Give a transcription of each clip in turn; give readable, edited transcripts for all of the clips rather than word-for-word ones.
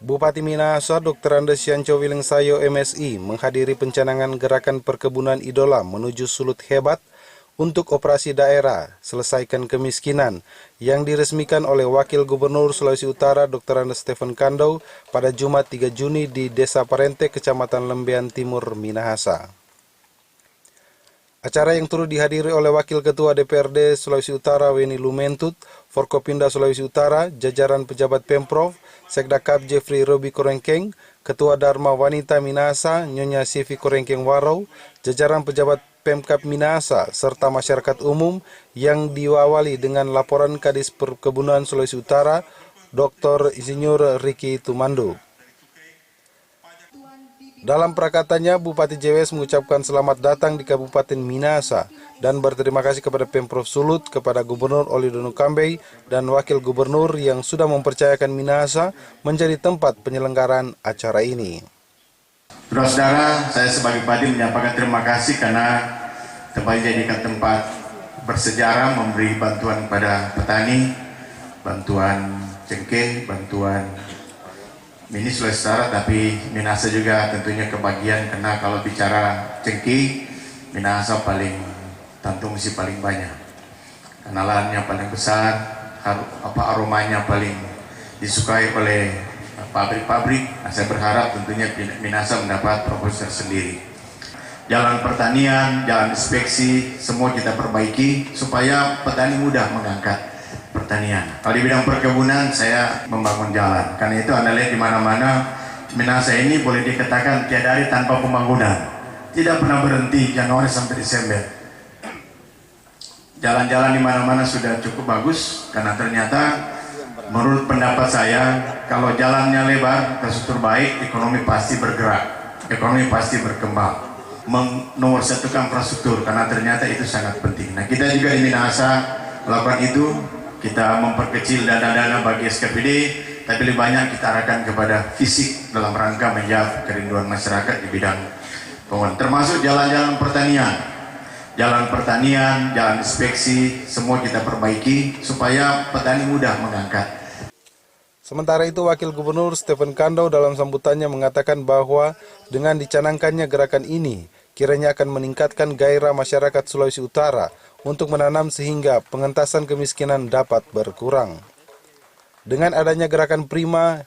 Bupati Minahasa Dr. Andes Yanco Wilengsayo MSI menghadiri pencanangan gerakan perkebunan idola menuju Sulut Hebat untuk operasi daerah selesaikan kemiskinan yang diresmikan oleh Wakil Gubernur Sulawesi Utara Dr. Andes Stephen Kando pada Jumat 3 Juni di Desa Parente, Kecamatan Lembean Timur, Minahasa. Acara yang turut dihadiri oleh Wakil Ketua DPRD Sulawesi Utara Weni Lumentut, Forkopimda Sulawesi Utara, jajaran pejabat Pemprov, Sekdakap Jeffrey Robi Korengkeng, Ketua Dharma Wanita Minahasa Nyonya Sivi Korengkeng Warau, jajaran pejabat Pemkab Minahasa, serta masyarakat umum yang diawali dengan laporan Kadis Perkebunan Sulawesi Utara, Dr. Insinyur Riki Tumando. Dalam perkataannya, Bupati JWS mengucapkan selamat datang di Kabupaten Minahasa dan berterima kasih kepada Pemprov Sulut, kepada Gubernur Oli Dono Kambei, dan Wakil Gubernur yang sudah mempercayakan Minahasa menjadi tempat penyelenggaraan acara ini. Saudara-saudara, saya sebagai Bupati menyampaikan terima kasih karena tempat dijadikan tempat bersejarah memberi bantuan kepada petani, bantuan cengkeh, bantuan Mini Sulawesi Utara, tapi Minahasa juga tentunya kebagian karena kalau bicara cengkeh, Minahasa Tantung mesti paling banyak. Kenalannya paling besar, aromanya paling disukai oleh pabrik-pabrik. Nah, saya berharap tentunya Minahasa mendapat proposal sendiri. Jalan pertanian, jalan inspeksi, semua kita perbaiki supaya petani mudah mengangkat pertanian. Kalau di bidang perkebunan saya membangun jalan. Karena itu Anda lihat di mana-mana Minahasa ini boleh dikatakan tiada hari tanpa pembangunan. Tidak pernah berhenti Januari sampai Desember. Jalan-jalan di mana-mana sudah cukup bagus karena ternyata menurut pendapat saya kalau jalannya lebar, infrastruktur baik, ekonomi pasti bergerak, ekonomi pasti berkembang. Nomor satukan infrastruktur karena ternyata itu sangat penting. Nah, kita juga di Minahasa melakukan itu. Kita memperkecil dana-dana bagi SKPD, tapi lebih banyak kita arahkan kepada fisik dalam rangka menjawab kerinduan masyarakat di bidang pembangunan, termasuk jalan-jalan pertanian, jalan inspeksi, semua kita perbaiki supaya petani mudah mengangkat. Sementara itu, Wakil Gubernur Stephen Kando dalam sambutannya mengatakan bahwa dengan dicanangkannya gerakan ini, kiranya akan meningkatkan gairah masyarakat Sulawesi Utara untuk menanam sehingga pengentasan kemiskinan dapat berkurang. Dengan adanya gerakan Prima,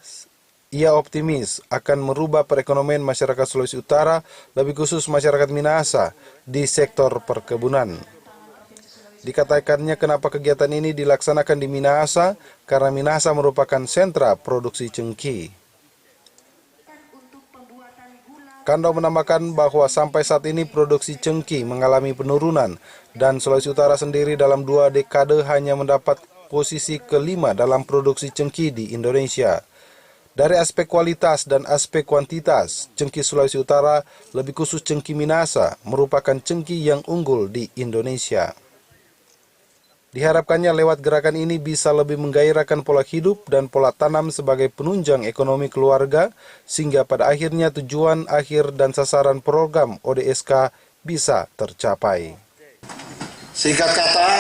ia optimis akan merubah perekonomian masyarakat Sulawesi Utara, lebih khusus masyarakat Minahasa di sektor perkebunan. Dikatakannya kenapa kegiatan ini dilaksanakan di Minahasa, karena Minahasa merupakan sentra produksi cengkeh. Kando menambahkan bahwa sampai saat ini produksi cengkeh mengalami penurunan dan Sulawesi Utara sendiri dalam 2 dekade hanya mendapat posisi kelima dalam produksi cengkeh di Indonesia. Dari aspek kualitas dan aspek kuantitas, cengkeh Sulawesi Utara, lebih khusus cengkeh Minahasa, merupakan cengkeh yang unggul di Indonesia. Diharapkannya lewat gerakan ini bisa lebih menggairahkan pola hidup dan pola tanam sebagai penunjang ekonomi keluarga, sehingga pada akhirnya tujuan akhir dan sasaran program ODSK bisa tercapai. Singkat kata,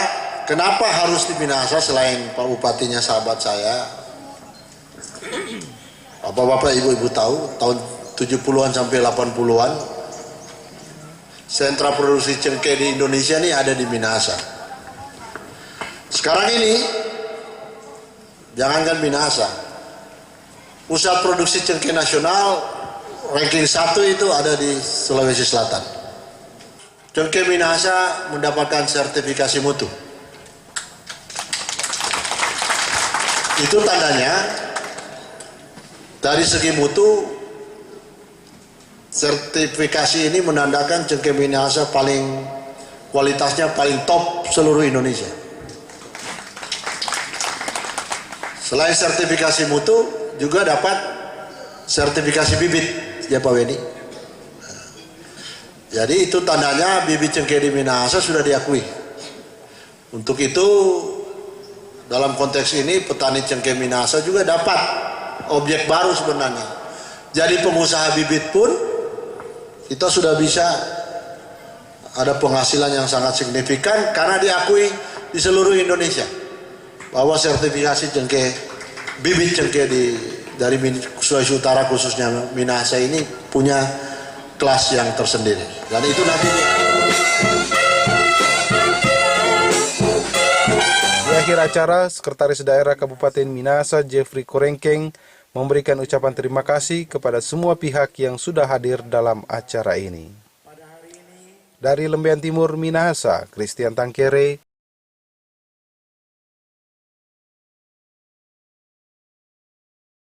kenapa harus di Minahasa selain Pak Bupatinya sahabat saya? Bapak-bapak, ibu-ibu tahu, tahun 70-an sampai 80-an, sentra produksi cengkeh di Indonesia ini ada di Minahasa. Sekarang ini, jangankan Minahasa, pusat produksi cengkeh nasional ranking 1 itu ada di Sulawesi Selatan. Cengkeh Minahasa mendapatkan sertifikasi mutu. Itu tandanya dari segi mutu, sertifikasi ini menandakan cengkeh Minahasa kualitasnya paling top seluruh Indonesia. Selain sertifikasi mutu, juga dapat sertifikasi bibit, ya Pak Weni. Jadi itu tandanya bibit cengkeh di Minahasa sudah diakui. Untuk itu, dalam konteks ini petani cengkeh Minahasa juga dapat objek baru sebenarnya. Jadi pengusaha bibit pun kita sudah bisa ada penghasilan yang sangat signifikan karena diakui di seluruh Indonesia bahwa sertifikasi cengkeh, bibit cengkeh di dari Sulawesi Utara khususnya Minahasa ini punya kelas yang tersendiri. Dan itu nanti di akhir acara, Sekretaris Daerah Kabupaten Minahasa Jeffrey Korengkeng memberikan ucapan terima kasih kepada semua pihak yang sudah hadir dalam acara ini. Dari Lembean Timur, Minahasa, Christian Tangkere,